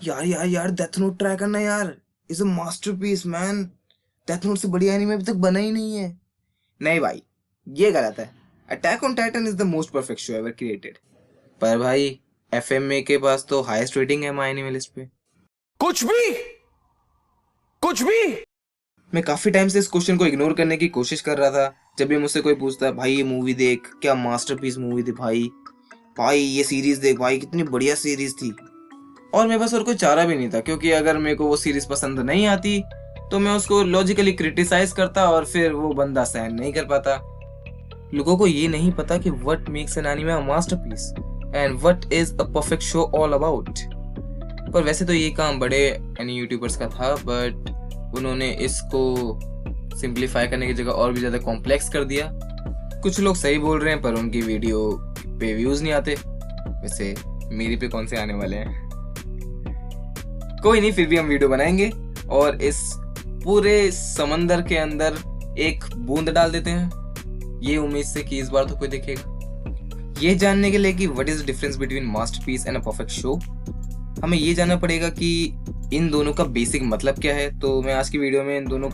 यार यार यार डेथ नोट ट्राई करना यार। Is a masterpiece man. Death note से बढ़िया एनीमे अभी तक बना ही नहीं है। नहीं भाई, ये गलत है। Attack on Titan is the most perfect show ever created. पर भाई, एफएमए के पास तो हाईएस्ट रेटिंग है माय एनीमे लिस्ट पे। कुछ भी कुछ भी। मैं काफी टाइम से इस क्वेश्चन को इग्नोर करने की कोशिश कर रहा था। जब भी मुझसे कोई पूछता भाई ये मूवी देख, क्या मास्टरपीस मूवी थी भाई। भाई ये सीरीज देख भाई, कितनी बढ़िया सीरीज थी। और मेरे पास और कोई चारा भी नहीं था, क्योंकि अगर मेरे को वो सीरीज पसंद नहीं आती तो मैं उसको लॉजिकली क्रिटिसाइज करता और फिर वो बंदा सहन नहीं कर पाता। लोगों को ये नहीं पता कि what makes an anime a masterpiece and what is a perfect show all about. पर वैसे तो ये काम बड़े यानी यूट्यूबर्स का था, बट उन्होंने इसको सिंप्लीफाई करने की जगह और भी ज्यादा कॉम्प्लेक्स कर दिया। कुछ लोग सही बोल रहे हैं, पर उनकी वीडियो पे व्यूज नहीं आते। वैसे मेरी पे कौन से आने वाले हैं। कोई नहीं, फिर भी हम वीडियो बनाएंगे और इस पूरे समंदर के अंदर एक बूंद डाल देते हैं, ये उम्मीद से कि इस बार तो कोई देखेगा। ये जानने के लिए कि what is the difference between masterpiece and a perfect show, हमें ये जानना पड़ेगा कि इन दोनों का बेसिक मतलब क्या है। तो मैं आज की वीडियो में इन दोनों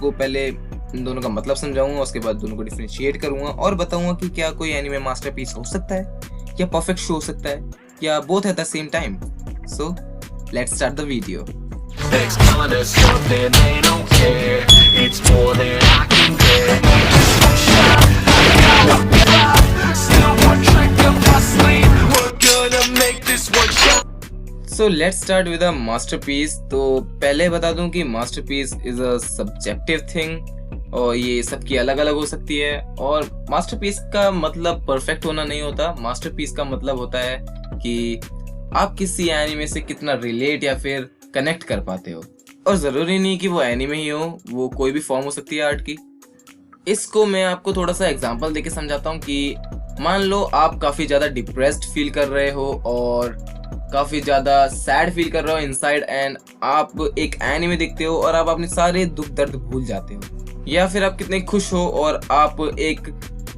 का मतलब समझाऊंगा, उसके बाद दोनों को डिफरेंशिएट करूंगा और बताऊंगा कि क्या कोई एनीमे मास्टरपीस हो सकता है या परफेक्ट शो हो सकता है या both at the same time. So let's start the video. It's telling us something they don't care. It's more than I can get. Just one shot, I got a plot. Still one trick up my sleeve. We're gonna make this one shot. So let's start with a masterpiece. तो पहले बता दूं कि masterpiece is a subjective thing और ये सबकी अलग अलग हो सकती है। और मास्टरपीस का मतलब परफेक्ट होना नहीं होता। मास्टरपीस का मतलब होता है कि आप किसी एनीमे से कितना रिलेट या फिर कनेक्ट कर पाते हो। और जरूरी नहीं कि वो एनीमे ही हो, वो कोई भी फॉर्म हो सकती है आर्ट की। इसको मैं आपको थोड़ा सा एग्जांपल देके समझाता हूँ कि मान लो आप काफी ज्यादा डिप्रेस्ड फील कर रहे हो और काफी ज्यादा सैड फील कर रहे हो इनसाइड, एंड आप एक एनीमे देखते हो और आप अपने सारे दुख दर्द भूल जाते हो। या फिर आप कितने खुश हो और आप एक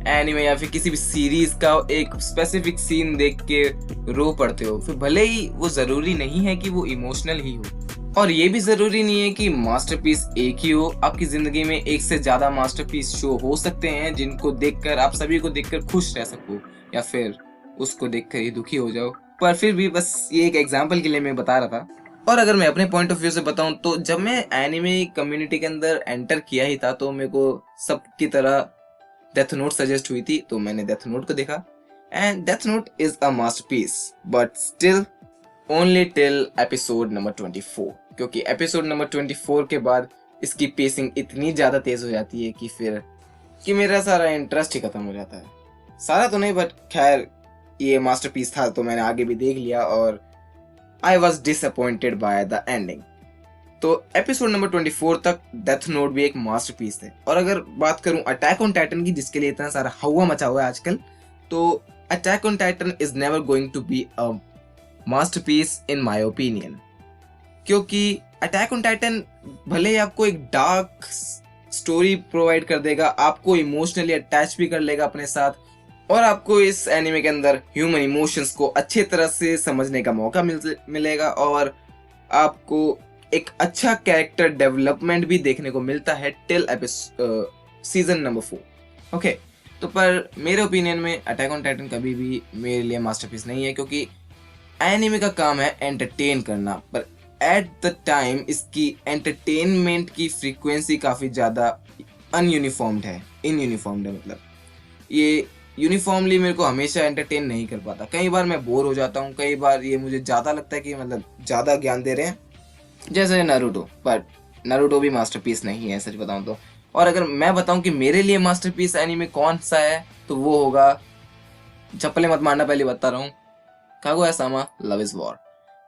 एनीमे या फिर किसी भी सीरीज का एक स्पेसिफिक सीन देख के रो पड़ते हो। फिर भले ही वो जरूरी नहीं है कि वो इमोशनल ही हो, और ये भी जरूरी नहीं है कि मास्टरपीस एक ही हो। आपकी जिंदगी में एक से ज्यादा मास्टरपीस शो हो सकते हैं जिनको देखकर आप सभी को देखकर खुश रह सको या फिर उसको देखकर ही दुखी हो जाओ। पर फिर भी बस ये एक एग्जांपल के लिए मैं बता रहा था। और अगर मैं अपने पॉइंट ऑफ व्यू से बताऊं तो जब मैं एनिमे कम्युनिटी के अंदर एंटर किया ही था तो मेरे को सबकी तरह डेथ नोट सजेस्ट हुई थी, तो मैंने डेथ नोट को देखा। And death note is a masterpiece but still only till episode number 24, क्योंकि एपिसोड नंबर 24 के बाद इसकी पेसिंग इतनी ज्यादा तेज हो जाती है कि मेरा सारा इंटरेस्ट ही खत्म हो जाता है। सारा तो नहीं, बट खैर ये मास्टरपीस था तो मैंने आगे भी देख लिया और I was disappointed by the ending. तो एपिसोड नंबर 24 तक डेथ नोट भी एक मास्टरपीस है। और अगर बात करूं अटैक ऑन टाइटन की, जिसके लिए इतना सारा हवा मचा हुआ है आजकल, तो attack on Titan is never going to be a masterpiece in my opinion. क्योंकि अटैक ऑन टाइटन भले ही आपको एक डार्क स्टोरी प्रोवाइड कर देगा, आपको इमोशनली अटैच भी कर लेगा अपने साथ, और आपको इस एनिमे के अंदर ह्यूमन इमोशंस को अच्छे तरह से समझने का मौका मिलेगा और आपको एक अच्छा कैरेक्टर डेवलपमेंट भी देखने को मिलता है टिल सीजन नंबर 4। ओके, तो पर मेरे ओपिनियन में अटैक ऑन टाइटन कभी भी मेरे लिए मास्टरपीस नहीं है, क्योंकि एनिमे का काम है एंटरटेन करना, पर एट द टाइम इसकी एंटरटेनमेंट की फ्रीक्वेंसी काफ़ी ज़्यादा अनयूनिफॉर्म्ड है, इनयूनिफॉर्म्ड है। मतलब ये यूनिफॉर्मली मेरे को हमेशा एंटरटेन नहीं कर पाता। कई बार मैं बोर हो जाता हूँ, कई बार ये मुझे ज़्यादा लगता है कि मतलब ज़्यादा ज्ञान दे रहे हैं, जैसे नारुतो। पर नारुतो भी मास्टरपीस नहीं है सच बताऊँ तो। और अगर मैं बताऊँ कि मेरे लिए मास्टरपीस एनीमे कौन सा है, तो वो होगा, चप्पलें मत मारना पहले बता रहा हूँ, कागुया-सामा लव इज वॉर।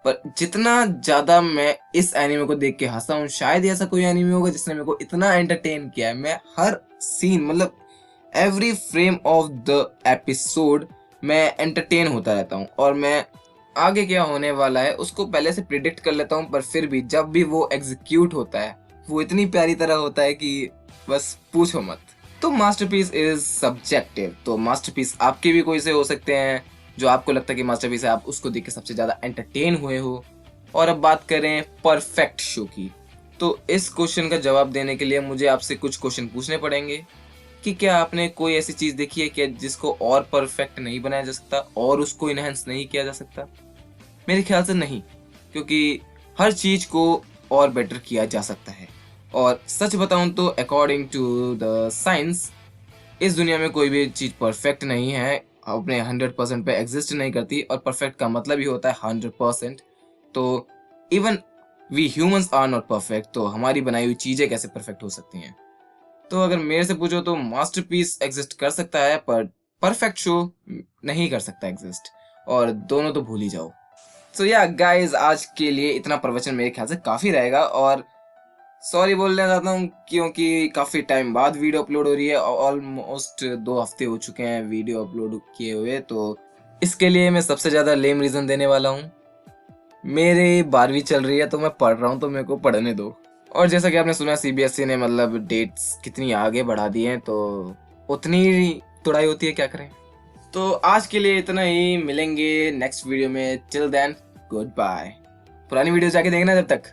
पर जितना ज्यादा मैं इस एनीमे को देख के हंसा हूँ, शायद ही ऐसा कोई एनीमे होगा जिसने मेरे को इतना एंटरटेन किया है। मैं हर सीन, मतलब every frame of the episode मैं एंटरटेन होता रहता हूँ और मैं आगे क्या होने वाला है उसको पहले से प्रिडिक्ट कर लेता हूँ। पर फिर भी जब भी वो एग्जीक्यूट होता है वो इतनी प्यारी तरह होता है कि बस पूछो मत। तो मास्टरपीस इज सब्जेक्टिव। तो मास्टरपीस आपके भी कोई से हो सकते हैं जो आपको लगता है कि मास्टरपीस है, आप उसको देख के सबसे ज्यादा एंटरटेन हुए हो, और अब बात करें परफेक्ट शो की, तो इस क्वेश्चन का जवाब देने के लिए मुझे आपसे कुछ क्वेश्चन पूछने पड़ेंगे कि क्या आपने कोई ऐसी चीज देखी है क्या जिसको और परफेक्ट नहीं बनाया जा सकता और उसको इनहेंस नहीं किया जा सकता? मेरे ख्याल से नहीं, क्योंकि हर चीज को और बेटर किया जा सकता है। और सच बताऊं तो अकॉर्डिंग टू द साइंस, इस दुनिया में कोई भी चीज परफेक्ट नहीं है, अपने 100% पे एग्जिस्ट नहीं करती, और परफेक्ट का मतलब ही होता है 100%। तो even we humans are not perfect, तो हमारी बनाई हुई चीजें कैसे परफेक्ट हो सकती हैं? तो अगर मेरे से पूछो तो मास्टरपीस एग्जिस्ट कर सकता है पर परफेक्ट शो नहीं कर सकता एग्जिस्ट, और दोनों तो भूल ही जाओ। तो या गाइस, आज के लिए इतना प्रवचन मेरे ख्याल से काफी रहेगा, और सॉरी बोलना चाहता हूँ क्योंकि काफी टाइम बाद वीडियो अपलोड हो रही है, ऑलमोस्ट 2 हफ्ते हो चुके हैं वीडियो अपलोड किए हुए। तो इसके लिए मैं सबसे ज्यादा लेम रीजन देने वाला हूँ। मेरी 12वीं चल रही है तो मैं पढ़ रहा हूँ, तो मेरे को पढ़ने दो। और जैसा कि आपने सुना सीबीएसई ने मतलब डेट्स कितनी आगे बढ़ा दी हैं, तो उतनी तुड़ाई होती है, क्या करें। तो आज के लिए इतना ही, मिलेंगे नेक्स्ट वीडियो में। Till then good bye. पुरानी वीडियो जाके देखना जब तक।